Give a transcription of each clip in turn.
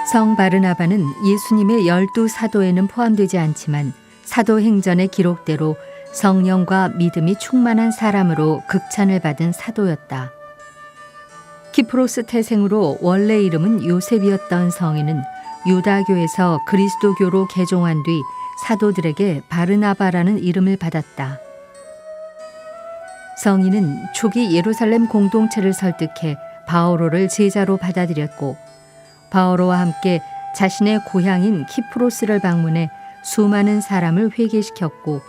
성 바르나바는 예수님의 12사도에는 포함되지 않지만 사도행전의 기록대로 성령과 믿음이 충만한 사람으로 극찬을 받은 사도였다. 키프로스 태생으로 원래 이름은 요셉이었던 성인은 유다교에서 그리스도교로 개종한 뒤 사도들에게 바르나바라는 이름을 받았다. 성인은 초기 예루살렘 공동체를 설득해 바오로를 제자로 받아들였고 바오로와 함께 자신의 고향인 키프로스를 방문해 수많은 사람을 회개시켰고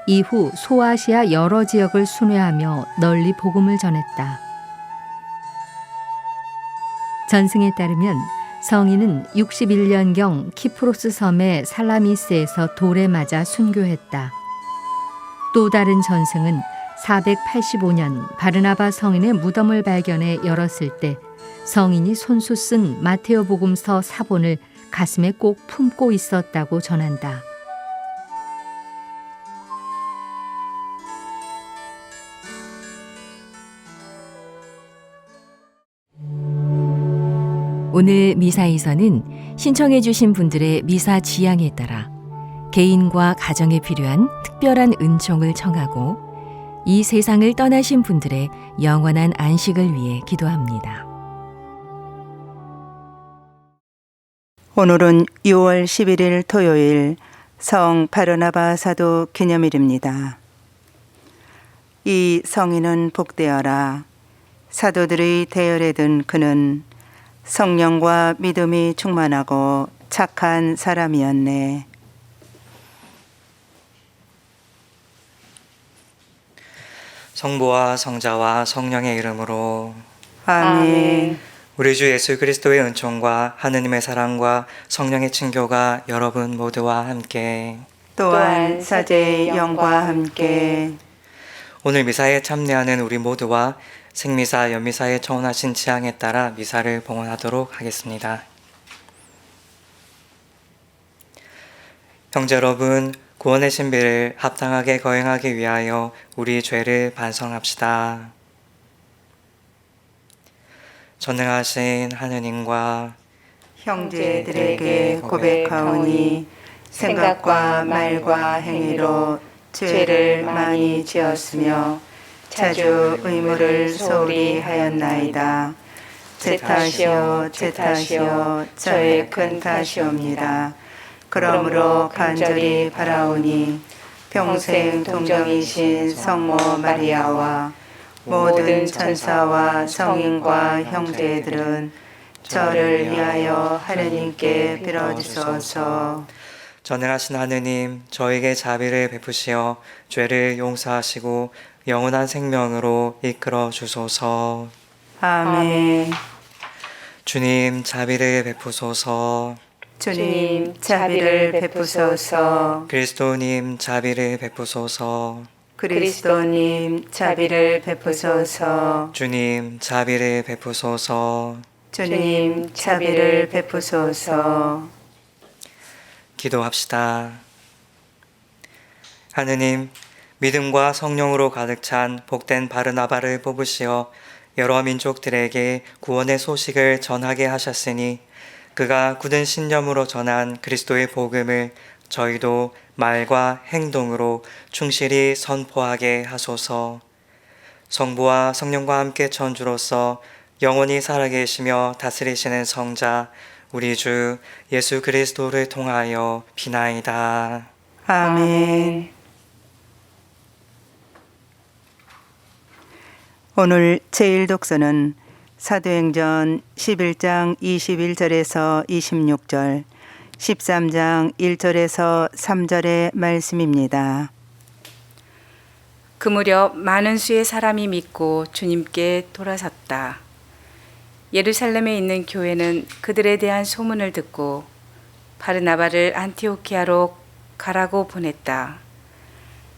이후 소아시아 여러 지역을 순회하며 널리 복음을 전했다. 전승에 따르면 성인은 61년경 키프로스 섬의 살라미스에서 돌에 맞아 순교했다. 또 다른 전승은 485년 바르나바 성인의 무덤을 발견해 열었을 때 성인이 손수 쓴 마테오 복음서 사본을 가슴에 꼭 품고 있었다고 전한다. 오늘 미사에서는 신청해 주신 분들의 미사 지향에 따라 개인과 가정에 필요한 특별한 은총을 청하고 이 세상을 떠나신 분들의 영원한 안식을 위해 기도합니다. 오늘은 6월 11일 토요일 성 바르나바 사도 기념일입니다. 이 성인은 복되어라. 사도들의 대열에 든 그는 성령과 믿음이 충만하고 착한 사람이었네. 성부와 성자와 성령의 이름으로 아멘. 우리 주 예수 그리스도의 은총과 하느님의 사랑과 성령의 친교가 여러분 모두와 함께 또한 사제의 영과 함께 오늘 미사에 참여하는 우리 모두와 생미사, 연미사에 청원하신 지향에 따라 미사를 봉헌하도록 하겠습니다. 형제 여러분, 구원의 신비를 합당하게 거행하기 위하여 우리 죄를 반성합시다. 전능하신 하느님과 형제들에게 고백하오니 생각과 말과 행위로 죄를 많이 지었으며 자주 의무를 소홀히 하였나이다. 제 탓이요 제 탓이요 저의 큰 탓이옵니다. 그러므로 간절히 바라오니 평생 동정이신 성모 마리아와 모든 천사와 성인과 형제들은 저를 위하여 하느님께 빌어주소서. 전능하신 하느님, 저에게 자비를 베푸시어 죄를 용서하시고 영원한 생명으로 이끌어 주소서. 아멘. 주님, 자비를 베푸소서. 주님, 자비를 베푸소서. 그리스도님, 자비를 베푸소서. 그리스도님, 자비를 베푸소서. 주님, 자비를 베푸소서. 주님, 자비를 베푸소서. 기도합시다. 하느님, 믿음과 성령으로 가득 찬 복된 바르나바를 뽑으시어 여러 민족들에게 구원의 소식을 전하게 하셨으니 그가 굳은 신념으로 전한 그리스도의 복음을 저희도 말과 행동으로 충실히 선포하게 하소서. 성부와 성령과 함께 천주로서 영원히 살아계시며 다스리시는 성자 우리 주 예수 그리스도를 통하여 비나이다. 아멘. 오늘 제1독서는 사도행전 11장 21절에서 26절, 13장 1절에서 3절의 말씀입니다. 그 무렵 많은 수의 사람이 믿고 주님께 돌아섰다. 예루살렘에 있는 교회는 그들에 대한 소문을 듣고 바르나바를 안티오키아로 가라고 보냈다.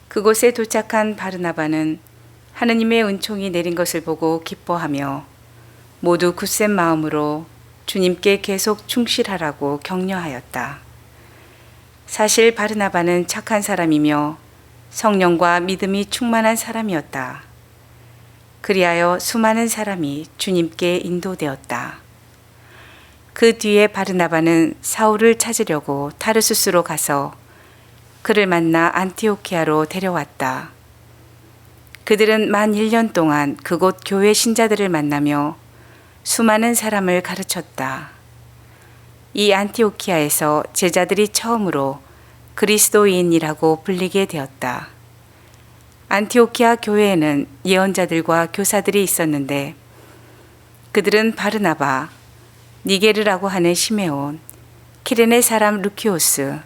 그곳에 도착한 바르나바는 하느님의 은총이 내린 것을 보고 기뻐하며 모두 굳센 마음으로 주님께 계속 충실하라고 격려하였다. 사실 바르나바는 착한 사람이며 성령과 믿음이 충만한 사람이었다. 그리하여 수많은 사람이 주님께 인도되었다. 그 뒤에 바르나바는 사울을 찾으려고 타르수스로 가서 그를 만나 안티오키아로 데려왔다. 그들은 만 1년 동안 그곳 교회 신자들을 만나며 수많은 사람을 가르쳤다. 이 안티오키아에서 제자들이 처음으로 그리스도인이라고 불리게 되었다. 안티오키아 교회에는 예언자들과 교사들이 있었는데 그들은 바르나바, 니게르라고 하는 시메온, 키레네 사람 루키오스,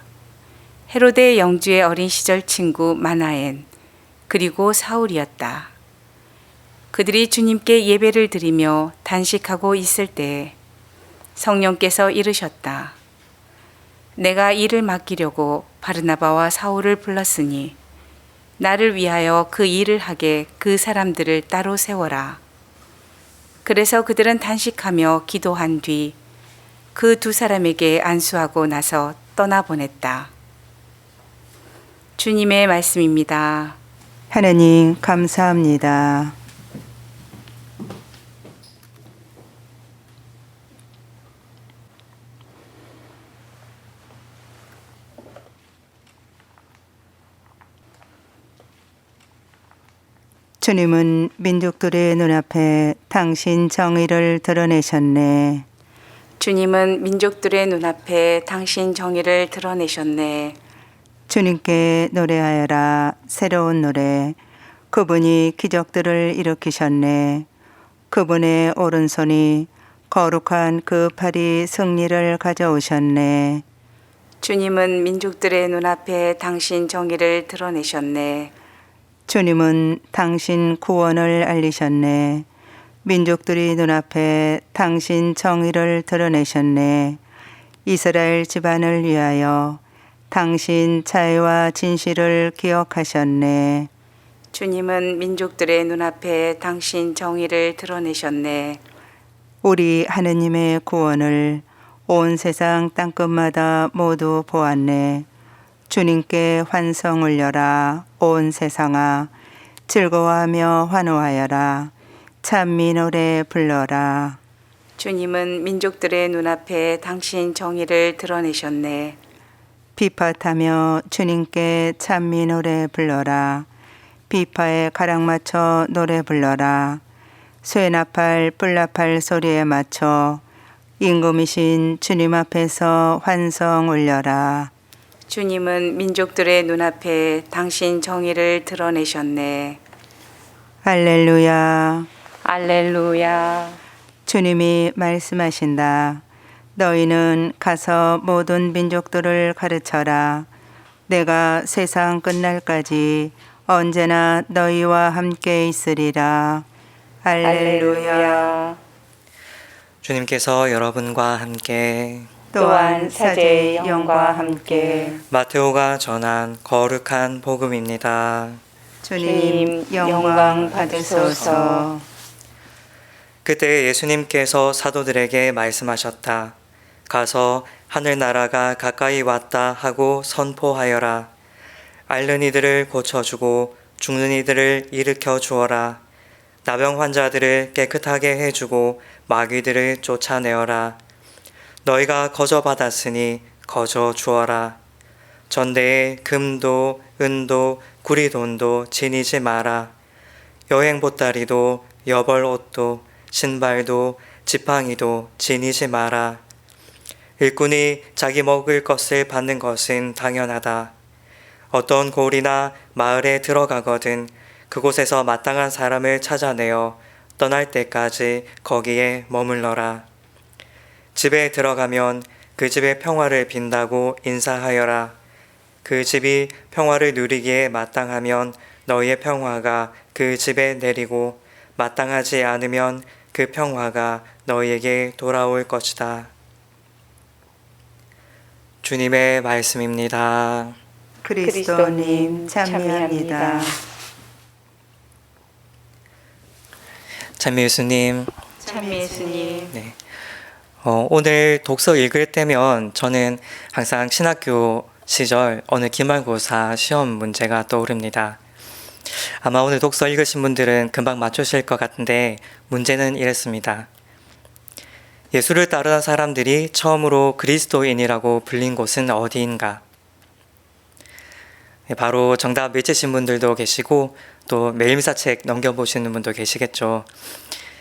헤로데 영주의 어린 시절 친구 마나엔, 그리고 사울이었다. 그들이 주님께 예배를 드리며 단식하고 있을 때 성령께서 이르셨다. 내가 일을 맡기려고 바르나바와 사울을 불렀으니 나를 위하여 그 일을 하게 그 사람들을 따로 세워라. 그래서 그들은 단식하며 기도한 뒤 그 두 사람에게 안수하고 나서 떠나보냈다. 주님의 말씀입니다. 하느님 감사합니다. 주님은 민족들의 눈앞에 당신 정의를 드러내셨네. 주님은 민족들의 눈앞에 당신 정의를 드러내셨네. 주님께 노래하여라. 새로운 노래. 그분이 기적들을 일으키셨네. 그분의 오른손이 거룩한 그 팔이 승리를 가져오셨네. 주님은 민족들의 눈앞에 당신 정의를 드러내셨네. 주님은 당신 구원을 알리셨네. 민족들이 눈앞에 당신 정의를 드러내셨네. 이스라엘 집안을 위하여 당신 자애와 진실을 기억하셨네. 주님은 민족들의 눈앞에 당신 정의를 드러내셨네. 우리 하느님의 구원을 온 세상 땅끝마다 모두 보았네. 주님께 환성 올려라. 온 세상아 즐거워하며 환호하여라. 찬미 노래 불러라. 주님은 민족들의 눈앞에 당신 정의를 드러내셨네. 비파타며 주님께 찬미 노래 불러라. 비파에 가락 맞춰 노래 불러라. 쇠나팔 뿔나팔 소리에 맞춰 임금이신 주님 앞에서 환성 올려라. 주님은 민족들의 눈앞에 당신 정의를 드러내셨네. 할렐루야. 알렐루야. 주님이 말씀하신다. 너희는 가서 모든 민족들을 가르쳐라. 내가 세상 끝날까지 언제나 너희와 함께 있으리라. 할렐루야. 주님께서 여러분과 함께 또한 사제의 영과 함께 마테오가 전한 거룩한 복음입니다. 주님 영광 받으소서. 그때 예수님께서 사도들에게 말씀하셨다. 가서 하늘나라가 가까이 왔다 하고 선포하여라. 앓는 이들을 고쳐주고 죽는 이들을 일으켜 주어라. 나병 환자들을 깨끗하게 해주고 마귀들을 쫓아내어라. 너희가 거저 받았으니 거저 주어라. 전대에 금도 은도 구리돈도 지니지 마라. 여행 보따리도 여벌 옷도 신발도 지팡이도 지니지 마라. 일꾼이 자기 먹을 것을 받는 것은 당연하다. 어떤 고을이나 마을에 들어가거든 그곳에서 마땅한 사람을 찾아내어 떠날 때까지 거기에 머물러라. 집에 들어가면 그 집의 평화를 빈다고 인사하여라. 그 집이 평화를 누리기에 마땅하면 너희의 평화가 그 집에 내리고 마땅하지 않으면 그 평화가 너희에게 돌아올 것이다. 주님의 말씀입니다. 그리스도님 찬미합니다. 찬미 예수님. 찬미 예수님. 네. 오늘 독서 읽을 때면 저는 항상 신학교 시절 어느 기말고사 시험 문제가 떠오릅니다. 아마 오늘 독서 읽으신 분들은 금방 맞추실 것 같은데 문제는 이랬습니다. 예수를 따르는 사람들이 처음으로 그리스도인이라고 불린 곳은 어디인가? 바로 정답 외치신 분들도 계시고 또 매일미사책 넘겨보시는 분도 계시겠죠.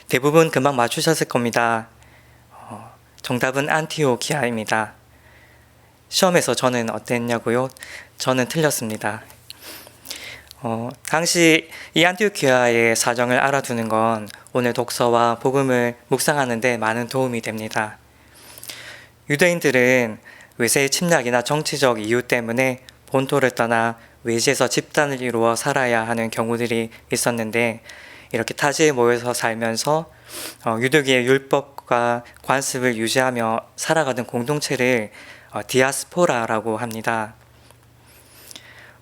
대부분 금방 맞추셨을 겁니다. 정답은 안티오키아입니다. 시험에서 저는 어땠냐고요? 저는 틀렸습니다. 당시 이 안티오키아의 사정을 알아두는 건 오늘 독서와 복음을 묵상하는 데 많은 도움이 됩니다. 유대인들은 외세의 침략이나 정치적 이유 때문에 본토를 떠나 외지에서 집단을 이루어 살아야 하는 경우들이 있었는데 이렇게 타지에 모여서 살면서 유대교의 율법과 관습을 유지하며 살아가는 공동체를 디아스포라라고 합니다.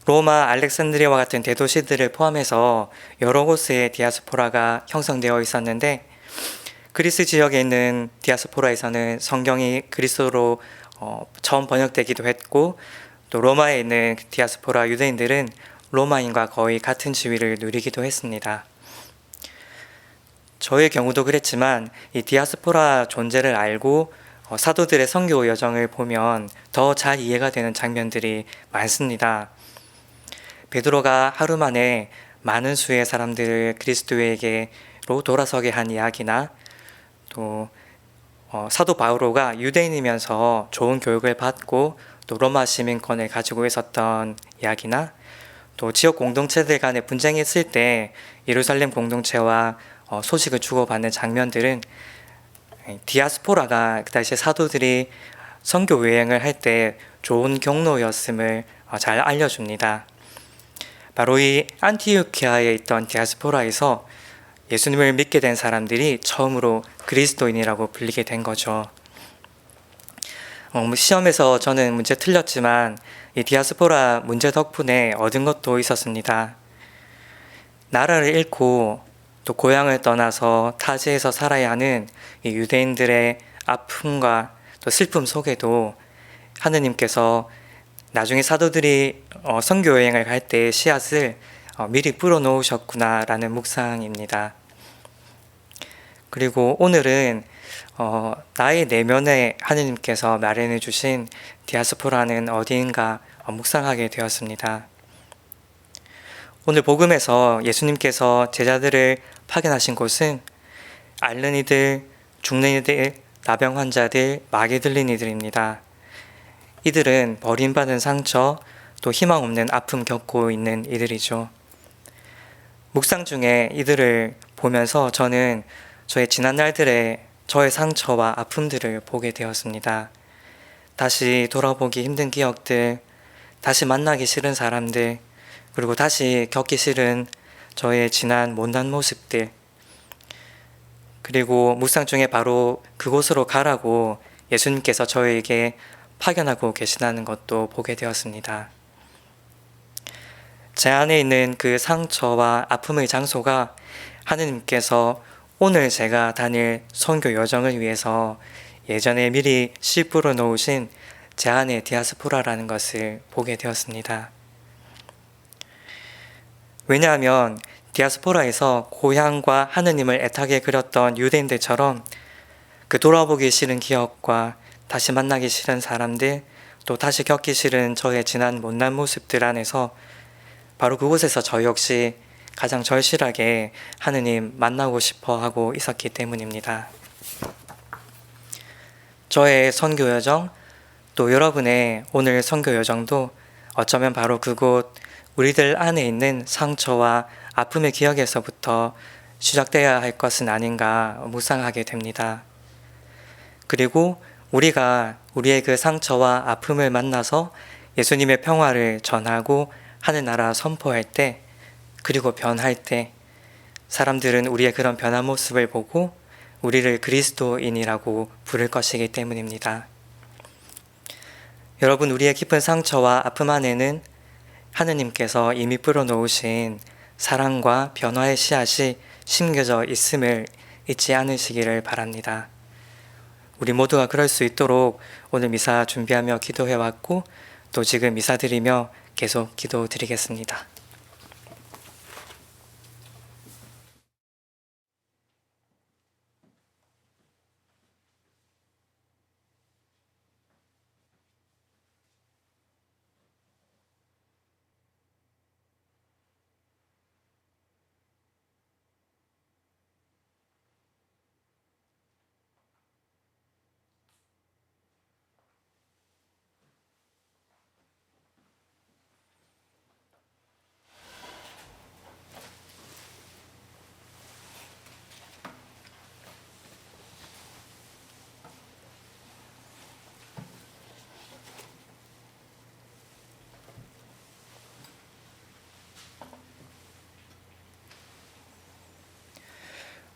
로마, 알렉산드리아와 같은 대도시들을 포함해서 여러 곳의 디아스포라가 형성되어 있었는데 그리스 지역에 있는 디아스포라에서는 성경이 그리스어로 처음 번역되기도 했고 또 로마에 있는 디아스포라 유대인들은 로마인과 거의 같은 지위를 누리기도 했습니다. 저의 경우도 그랬지만 이 디아스포라 존재를 알고 사도들의 선교 여정을 보면 더 잘 이해가 되는 장면들이 많습니다. 베드로가 하루 만에 많은 수의 사람들을 그리스도에게로 돌아서게 한 이야기나 또 사도 바오로가 유대인이면서 좋은 교육을 받고 또 로마 시민권을 가지고 있었던 이야기나 또 지역 공동체들 간의 분쟁이 있을 때 예루살렘 공동체와 소식을 주고받는 장면들은 디아스포라가 그 당시에 사도들이 선교 여행을 할 때 좋은 경로였음을 잘 알려줍니다. 바로 이 안티오키아에 있던 디아스포라에서 예수님을 믿게 된 사람들이 처음으로 그리스도인이라고 불리게 된 거죠. 시험에서 저는 문제 틀렸지만 이 디아스포라 문제 덕분에 얻은 것도 있었습니다. 나라를 잃고 또 고향을 떠나서 타지에서 살아야 하는 이 유대인들의 아픔과 또 슬픔 속에도 하느님께서 나중에 사도들이 선교 여행을 갈 때 씨앗을 미리 뿌려 놓으셨구나라는 묵상입니다. 그리고 오늘은 나의 내면에 하느님께서 마련해 주신 디아스포라는 어디인가 묵상하게 되었습니다. 오늘 복음에서 예수님께서 제자들을 파견하신 곳은 앓는 이들, 죽는 이들, 나병 환자들, 마귀 들린 이들입니다. 이들은 버림받은 상처, 또 희망 없는 아픔 겪고 있는 이들이죠. 묵상 중에 이들을 보면서 저는 저의 지난 날들의 저의 상처와 아픔들을 보게 되었습니다. 다시 돌아보기 힘든 기억들, 다시 만나기 싫은 사람들, 그리고 다시 겪기 싫은 저의 지난 못난 모습들, 그리고 묵상 중에 바로 그곳으로 가라고 예수님께서 저에게 파견하고 계시다는 것도 보게 되었습니다. 제 안에 있는 그 상처와 아픔의 장소가 하느님께서 오늘 제가 다닐 선교 여정을 위해서 예전에 미리 씨 뿌려 놓으신 제 안의 디아스포라라는 것을 보게 되었습니다. 왜냐하면 디아스포라에서 고향과 하느님을 애타게 그렸던 유대인들처럼 그 돌아보기 싫은 기억과 다시 만나기 싫은 사람들, 또 다시 겪기 싫은 저의 지난 못난 모습들 안에서 바로 그곳에서 저 역시 가장 절실하게 하느님 만나고 싶어 하고 있었기 때문입니다. 저의 선교 여정, 또 여러분의 오늘 선교 여정도 어쩌면 바로 그곳 우리들 안에 있는 상처와 아픔의 기억에서부터 시작되어야 할 것은 아닌가 묵상하게 됩니다. 그리고 우리가 우리의 그 상처와 아픔을 만나서 예수님의 평화를 전하고 하늘나라 선포할 때, 그리고 변할 때 사람들은 우리의 그런 변한 모습을 보고 우리를 그리스도인이라고 부를 것이기 때문입니다. 여러분, 우리의 깊은 상처와 아픔 안에는 하느님께서 이미 뿌려놓으신 사랑과 변화의 씨앗이 심겨져 있음을 잊지 않으시기를 바랍니다. 우리 모두가 그럴 수 있도록 오늘 미사 준비하며 기도해왔고 또 지금 미사 드리며 계속 기도 드리겠습니다.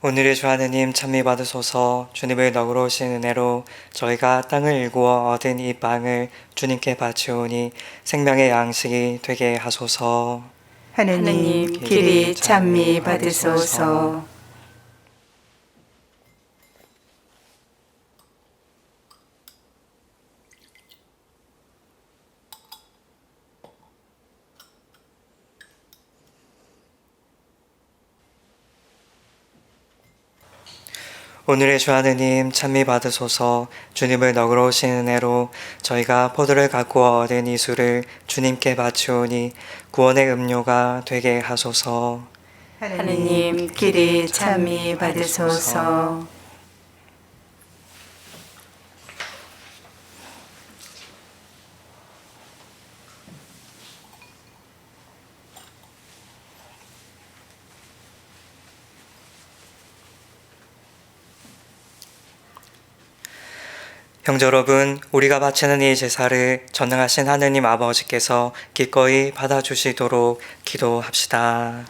오늘의 주 하느님 찬미 받으소서. 주님의 너그러우신 은혜로 저희가 땅을 일구어 얻은 이 빵을 주님께 바치오니 생명의 양식이 되게 하소서. 하느님 길이 찬미 받으소서. 오늘의 주 하느님 찬미 받으소서. 주님의 너그러우신 은혜로 저희가 포도를 가꾸어 얻은 이 술을 주님께 바치오니 구원의 음료가 되게 하소서. 하느님 길이 찬미 받으소서. 형제 여러분, 우리가 바치는 이 제사를 전능하신 하느님 아버지께서 기꺼이 받아주시도록 기도합시다.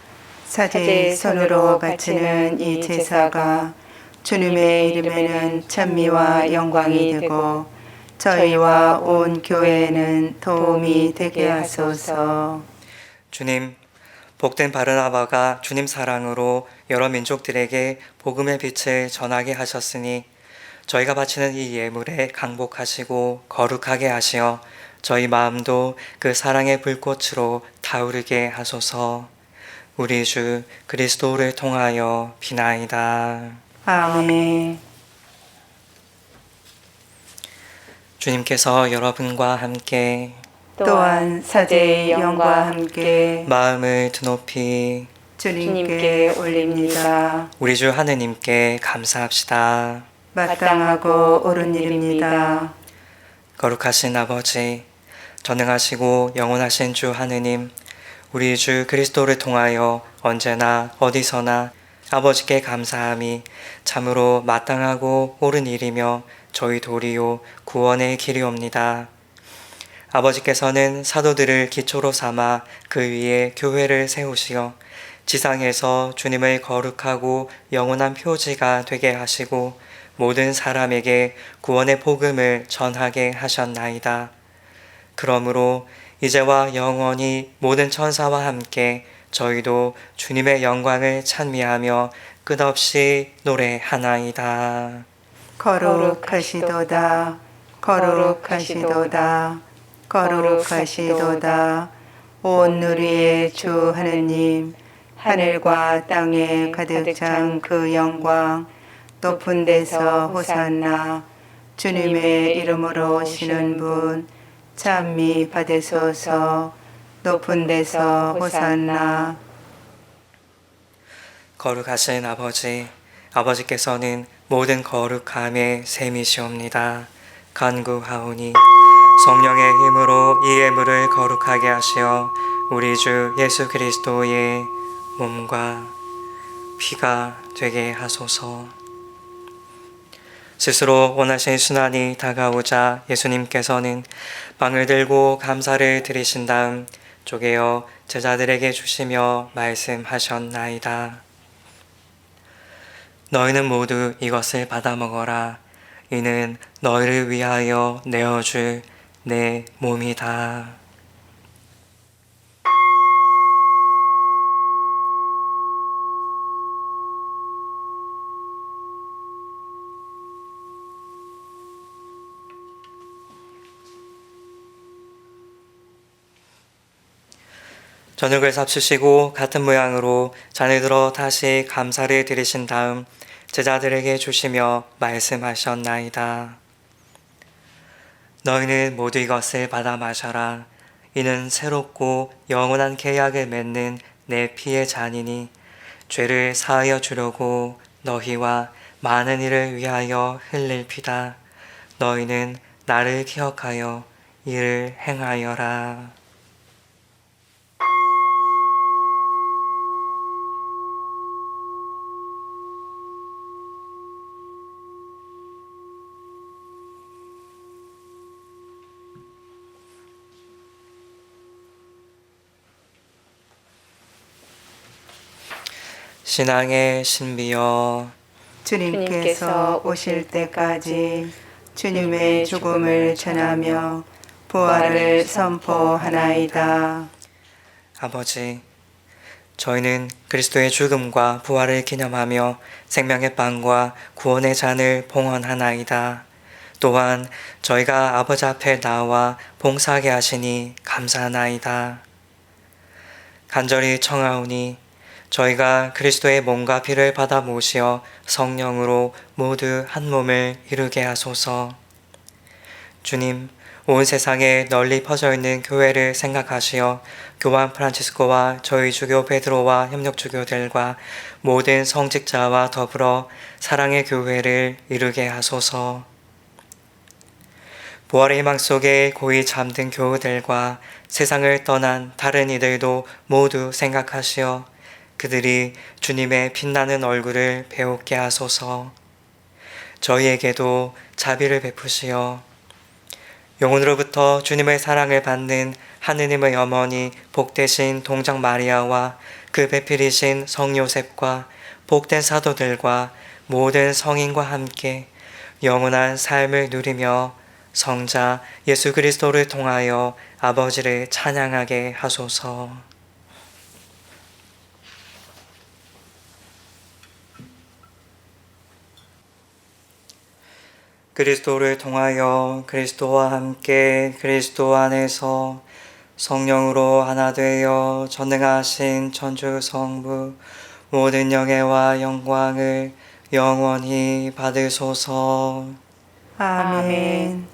사제 손으로 바치는 이 제사가 주님의 이름에는 찬미와 영광이 되고 저희와 온 교회에는 도움이 되게 하소서. 주님, 복된 바르나바가 주님 사랑으로 여러 민족들에게 복음의 빛을 전하게 하셨으니 저희가 바치는 이 예물에 강복하시고 거룩하게 하시어 저희 마음도 그 사랑의 불꽃으로 타오르게 하소서. 우리 주 그리스도를 통하여 비나이다. 아멘. 주님께서 여러분과 함께 또한 사제의 영과 함께 마음을 드높이 주님께 올립니다. 우리 주 하느님께 감사합시다. 마땅하고 옳은 일입니다. 거룩하신 아버지, 전능하시고 영원하신 주 하느님, 우리 주 그리스도를 통하여 언제나 어디서나 아버지께 감사함이 참으로 마땅하고 옳은 일이며 저희 도리요 구원의 길이옵니다. 아버지께서는 사도들을 기초로 삼아 그 위에 교회를 세우시어 지상에서 주님의 거룩하고 영원한 표지가 되게 하시고 모든 사람에게 구원의 복음을 전하게 하셨나이다. 그러므로 이제와 영원히 모든 천사와 함께 저희도 주님의 영광을 찬미하며 끝없이 노래하나이다. 거룩하시도다. 거룩하시도다. 거룩하시도다. 온 누리의 주 하느님, 하늘과 땅에 가득 찬 그 영광, 높은 데서 호산나. 주님의 이름으로 오시는 분 찬미 받으소서. 높은 데서 호산나. 거룩하신 아버지, 아버지께서는 모든 거룩함의 셈이시옵니다. 간구하오니 성령의 힘으로 이 예물을 거룩하게 하시어 우리 주 예수 그리스도의 몸과 피가 되게 하소서. 스스로 원하신 순환이 다가오자 예수님께서는 빵을 들고 감사를 드리신 다음 쪼개어 제자들에게 주시며 말씀하셨나이다. 너희는 모두 이것을 받아 먹어라. 이는 너희를 위하여 내어줄 내 몸이다. 저녁을 잡수시고 같은 모양으로 잔을 들어 다시 감사를 드리신 다음 제자들에게 주시며 말씀하셨나이다. 너희는 모두 이것을 받아 마셔라. 이는 새롭고 영원한 계약을 맺는 내 피의 잔이니 죄를 사하여 주려고 너희와 많은 이를 위하여 흘릴 피다. 너희는 나를 기억하여 이를 행하여라. 신앙의 신비여 주님께서 오실 때까지 주님의 죽음을 전하며 부활을 선포하나이다. 아버지, 저희는 그리스도의 죽음과 부활을 기념하며 생명의 빵과 구원의 잔을 봉헌하나이다. 또한 저희가 아버지 앞에 나와 봉사하게 하시니 감사하나이다. 간절히 청하오니 저희가 그리스도의 몸과 피를 받아 모시어 성령으로 모두 한 몸을 이루게 하소서. 주님, 온 세상에 널리 퍼져 있는 교회를 생각하시어 교황 프란치스코와 저희 주교 베드로와 협력주교들과 모든 성직자와 더불어 사랑의 교회를 이루게 하소서. 부활의 희망 속에 고이 잠든 교우들과 세상을 떠난 다른 이들도 모두 생각하시어 그들이 주님의 빛나는 얼굴을 배우게 하소서. 저희에게도 자비를 베푸시어 영혼으로부터 주님의 사랑을 받는 하느님의 어머니 복되신 동정 마리아와 그 배필이신 성 요셉과 복된 사도들과 모든 성인과 함께 영원한 삶을 누리며 성자 예수 그리스도를 통하여 아버지를 찬양하게 하소서. 그리스도를 통하여 그리스도와 함께 그리스도 안에서 성령으로 하나 되어 전능하신 천주 성부 모든 영예와 영광을 영원히 받으소서. 아멘.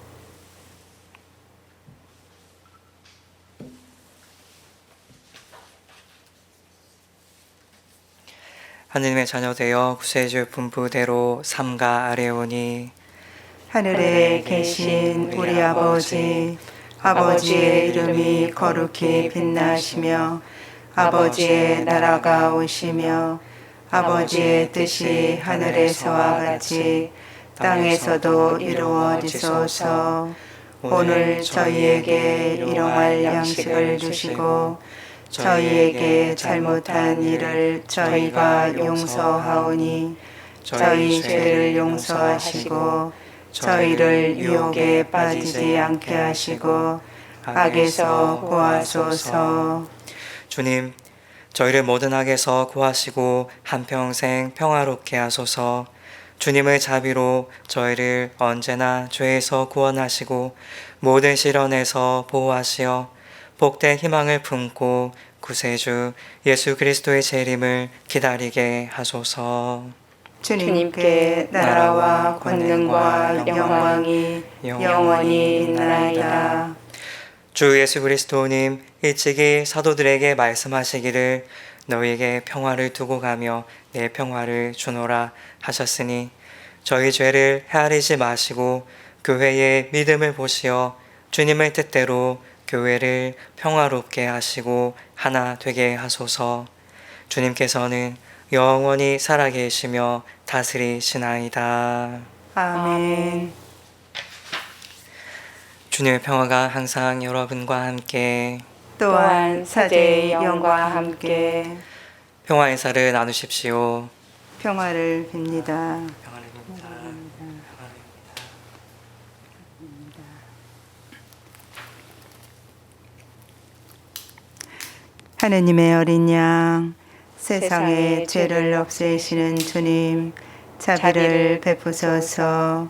하느님의 자녀 되어 구세주 분부대로 삼가 아뢰오니 하늘에 계신 우리 아버지, 아버지의 이름이 거룩히 빛나시며 아버지의 나라가 오시며 아버지의 뜻이 하늘에서와 같이 땅에서도 이루어지소서. 오늘 저희에게 일용할 양식을 주시고 저희에게 잘못한 일을 저희가 용서하오니 저희 죄를 용서하시고 저희를 유혹에 빠지지 않게 하시고 악에서 구하소서. 주님, 저희를 모든 악에서 구하시고 한평생 평화롭게 하소서. 주님의 자비로 저희를 언제나 죄에서 구원하시고 모든 시련에서 보호하시어 복된 희망을 품고 구세주 예수 그리스도의 재림을 기다리게 하소서. 주님께 나라와 권능과 영광이 영원히 있나이다. 주 예수 그리스도님 일찍이 사도들에게 말씀하시기를 너희에게 평화를 두고 가며 내 평화를 주노라 하셨으니 저희 죄를 헤아리지 마시고 교회의 믿음을 보시어 주님의 뜻대로 교회를 평화롭게 하시고 하나 되게 하소서. 주님께서는 영원히 살아계시며 다스리시나이다. 아멘. 주님의 평화가 항상 여러분과 함께 또한 사제의 영과 함께 평화 인사를 나누십시오. 평화를 빕니다. 평화를 빕니다. 하느님의 어린 양, 세상의 죄를 없애시는 주님, 자비를 베푸소서.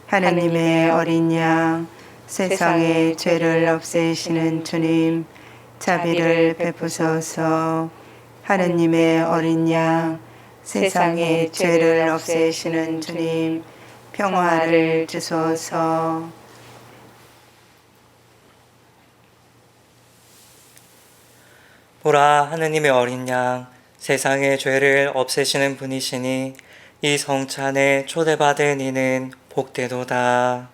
하느님의 어린 양, 세상의 죄를 없애시는 주님, 자비를 베푸소서. 하느님의 어린 양, 세상의 죄를 없애시는 주님, 평화를 주소서. 보라, 하느님의 어린 양, 세상의 죄를 없애시는 분이시니 이 성찬에 초대받은 이는 복되도다.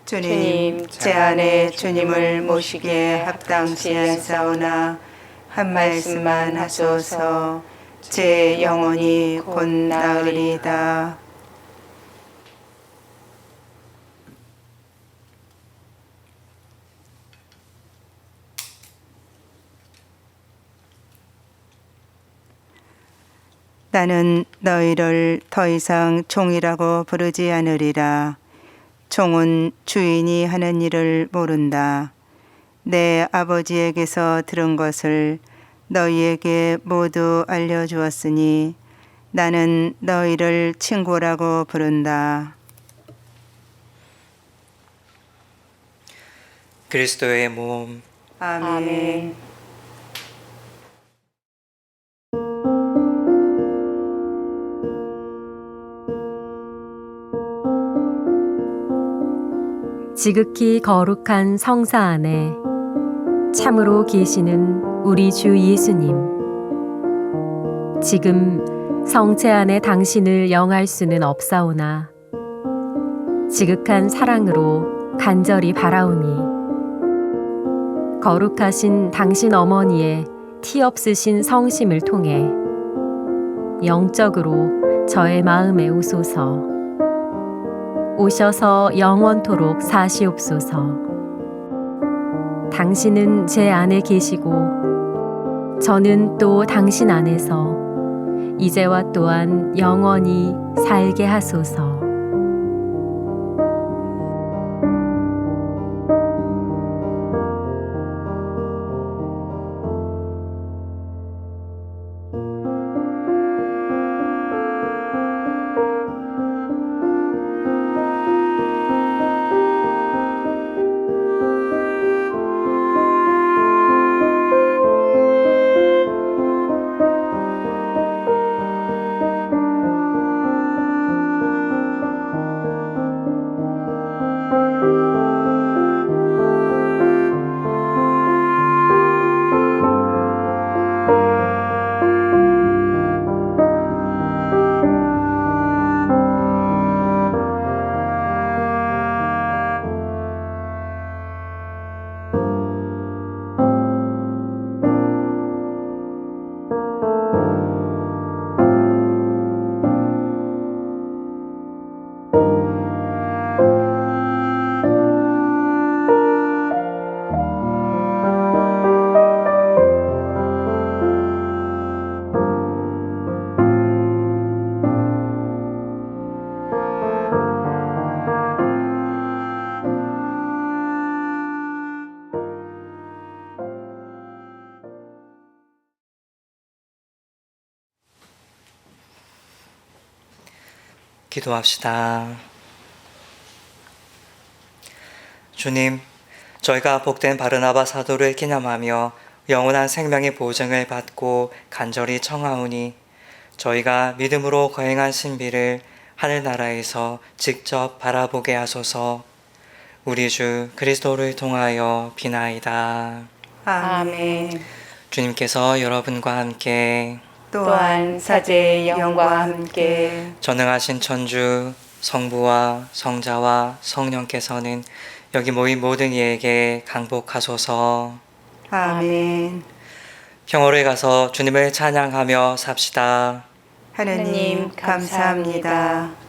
주님, 제 안에 주님을 모시기에 합당시하사오나 한 말씀만 하소서. 제 영혼이 곧 나으리이다. 나는 너희를 더 이상 종이라고 부르지 않으리라. 종은 주인이 하는 일을 모른다. 내 아버지에게서 들은 것을 너희에게 모두 알려주었으니 나는 너희를 친구라고 부른다. 그리스도의 몸. 아멘. 지극히 거룩한 성사 안에 참으로 계시는 우리 주 예수님. 지금 성체 안에 당신을 영할 수는 없사오나 지극한 사랑으로 간절히 바라오니 거룩하신 당신 어머니의 티 없으신 성심을 통해 영적으로 저의 마음에 오소서. 오셔서 영원토록 사시옵소서. 당신은 제 안에 계시고 저는 또 당신 안에서 이제와 또한 영원히 살게 하소서. 기도합시다. 주님, 저희가 복된 바르나바 사도를 기념하며 영원한 생명의 보증을 받고 간절히 청하오니 저희가 믿음으로 거행한 신비를 하늘나라에서 직접 바라보게 하소서. 우리 주 그리스도를 통하여 비나이다. 아멘. 주님께서 여러분과 함께 또한 사제의 영과 함께 전능하신 천주 성부와 성자와 성령께서는 여기 모인 모든 이에게 강복하소서. 아멘. 평화로에 가서 주님을 찬양하며 삽시다. 하느님 감사합니다.